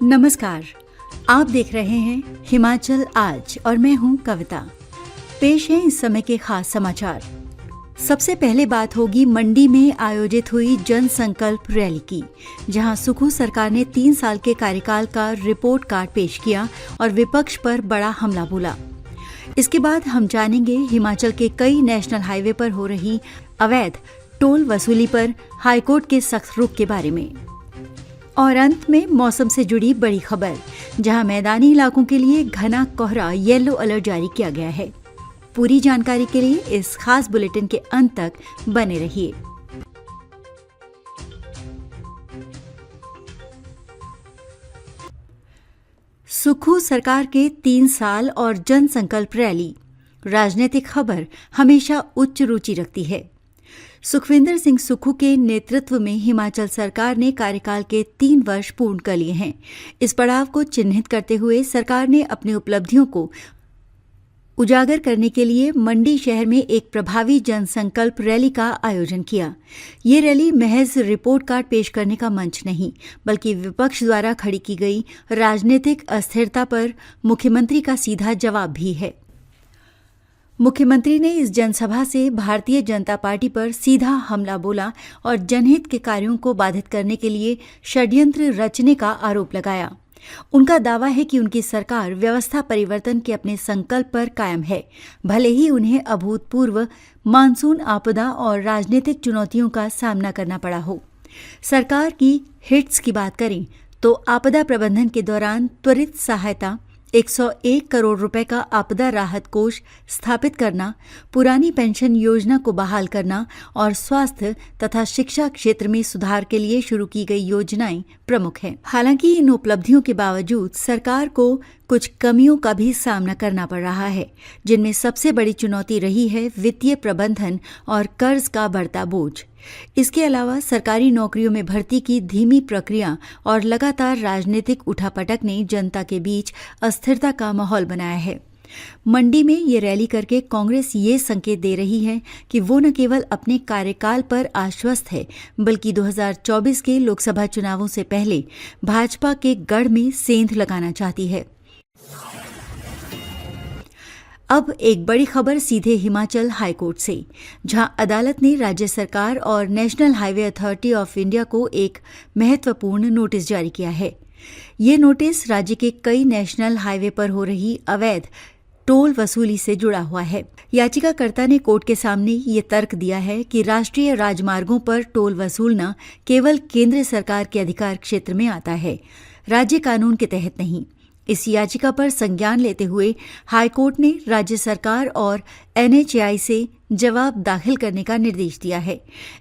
नमस्कार, आप देख रहे हैं हिमाचल आज और मैं हूं कविता। पेश है इस समय के खास समाचार। सबसे पहले बात होगी मंडी में आयोजित हुई जन संकल्प रैली की, जहां सुखू सरकार ने 3 साल के कार्यकाल का रिपोर्ट कार्ड पेश किया और विपक्ष पर बड़ा हमला बोला। इसके बाद हम जानेंगे हिमाचल के कई नेशनल हाईवे पर हो रही अवैध टोल वसूली पर हाईकोर्ट के सख्त रुख के बारे में। और अंत में मौसम से जुड़ी बड़ी खबर, जहां मैदानी इलाकों के लिए घना कोहरा येलो अलर्ट जारी किया गया है। पूरी जानकारी के लिए इस खास बुलेटिन के अंत तक बने रहिए। सुखू सरकार के 3 साल और जन संकल्प रैली। राजनीतिक खबर हमेशा उच्च रुचि रखती है। सुखविंदर सिंह सुक्खू के नेतृत्व में हिमाचल सरकार ने कार्यकाल के 3 वर्ष पूर्ण कर लिए हैं। इस पड़ाव को चिन्हित करते हुए सरकार ने अपनी उपलब्धियों को उजागर करने के लिए मंडी शहर में एक प्रभावी जनसंकल्प रैली का आयोजन किया। ये रैली महज रिपोर्ट कार्ड पेश करने का मंच नहीं, बल्कि विपक्ष द्वारा खड़ी की गई राजनीतिक अस्थिरता पर मुख्यमंत्री का सीधा जवाब भी है। मुख्यमंत्री ने इस जनसभा से भारतीय जनता पार्टी पर सीधा हमला बोला और जनहित के कार्यों को बाधित करने के लिए षड्यंत्र रचने का आरोप लगाया। उनका दावा है कि उनकी सरकार व्यवस्था परिवर्तन के अपने संकल्प पर कायम है, भले ही उन्हें अभूतपूर्व मानसून आपदा और राजनीतिक चुनौतियों का सामना करना पड़ा हो। सरकार की हिट्स की बात करें तो आपदा प्रबंधन के दौरान त्वरित सहायता, 101 करोड़ रुपए का आपदा राहत कोष स्थापित करना, पुरानी पेंशन योजना को बहाल करना और स्वास्थ्य तथा शिक्षा क्षेत्र में सुधार के लिए शुरू की गई योजनाएं प्रमुख हैं। हालांकि इन उपलब्धियों के बावजूद सरकार को कुछ कमियों का भी सामना करना पड़ रहा है, जिनमें सबसे बड़ी चुनौती रही है वित्तीय प्रबंधन और कर्ज का बढ़ता बोझ। इसके अलावा सरकारी नौकरियों में भर्ती की धीमी प्रक्रिया और लगातार राजनीतिक उठापटक ने जनता के बीच अस्थिरता का माहौल बनाया है। मंडी में ये रैली करके कांग्रेस ये संकेत दे रही है कि वो न केवल अपने कार्यकाल पर आश्वस्त है, बल्कि 2024 के लोकसभा चुनावों से पहले भाजपा के गढ़ में सेंध लगाना चाहती है। अब एक बड़ी खबर सीधे हिमाचल हाईकोर्ट से, जहां अदालत ने राज्य सरकार और national highway authority of India को एक महत्वपूर्ण नोटिस जारी किया है। ये नोटिस राज्य के कई नेशनल हाईवे पर हो रही अवैध टोल वसूली से जुड़ा हुआ है। याचिकाकर्ता ने कोर्ट के सामने ये तर्क दिया है कि राष्ट्रीय राजमार्गों पर टोल वसूलना केवल केंद्र सरकार के अधिकार क्षेत्र में आता है, राज्य कानून के तहत नहीं। इस याचिका पर संज्ञान लेते हुए हाईकोर्ट ने राज्य सरकार और NHAI से जवाब दाखिल करने का निर्देश दिया है।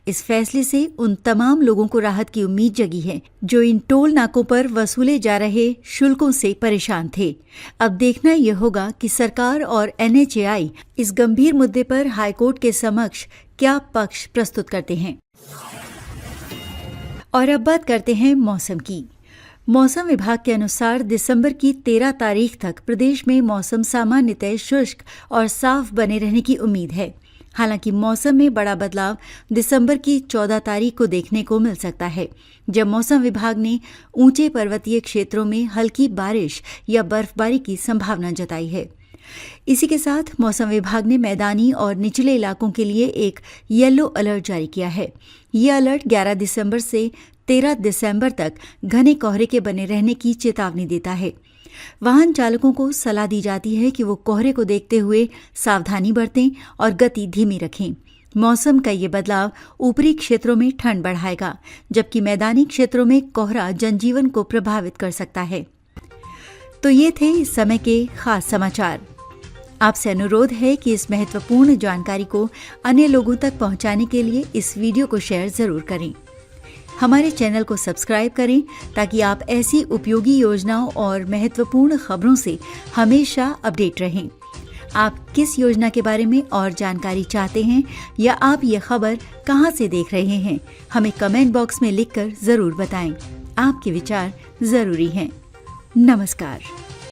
इस फैसले से उन तमाम लोगों को राहत की उम्मीद जगी है जो इन टोल नाकों पर वसूले जा रहे शुल्कों से परेशान थे। अब देखना यह होगा कि सरकार और NHAI इस गंभीर मुद्दे पर हाईकोर्ट के समक्ष क्या पक्ष प्रस्तुत करते हैं। और अब बात करते हैं मौसम की। मौसम विभाग के अनुसार दिसंबर की 13 तारीख तक प्रदेश में मौसम सामान्यतः शुष्क और साफ बने रहने की उम्मीद है। हालांकि मौसम में बड़ा बदलाव दिसंबर की 14 तारीख को देखने को मिल सकता है, जब मौसम विभाग ने ऊंचे पर्वतीय क्षेत्रों में हल्की बारिश या बर्फबारी की संभावना जताई है। इसी के साथ मौसम विभाग ने मैदानी और निचले इलाकों के लिए एक येलो अलर्ट जारी किया है। ये अलर्ट 11 दिसंबर से 13 दिसंबर तक घने कोहरे के बने रहने की चेतावनी देता है। वाहन चालकों को सलाह दी जाती है कि वो कोहरे को देखते हुए सावधानी बरतें और गति धीमी रखें। मौसम का ये बदलाव ऊपरी क्षेत्रों में ठंड बढ़ाएगा, जबकि मैदानी क्षेत्रों में कोहरा जनजीवन को प्रभावित कर सकता है। तो ये थे इस समय के खास समाचार। आपसे अनुरोध है कि इस महत्वपूर्ण जानकारी को अन्य लोगों तक पहुंचाने के लिए इस वीडियो को शेयर जरूर करें। हमारे चैनल को सब्सक्राइब करें ताकि आप ऐसी उपयोगी योजनाओं और महत्वपूर्ण खबरों से हमेशा अपडेट रहें। आप किस योजना के बारे में और जानकारी चाहते हैं या आप ये खबर कहां से देख रहे हैं, हमें कमेंट बॉक्स में लिखकर जरूर बताएं। आपके विचार जरूरी हैं। नमस्कार।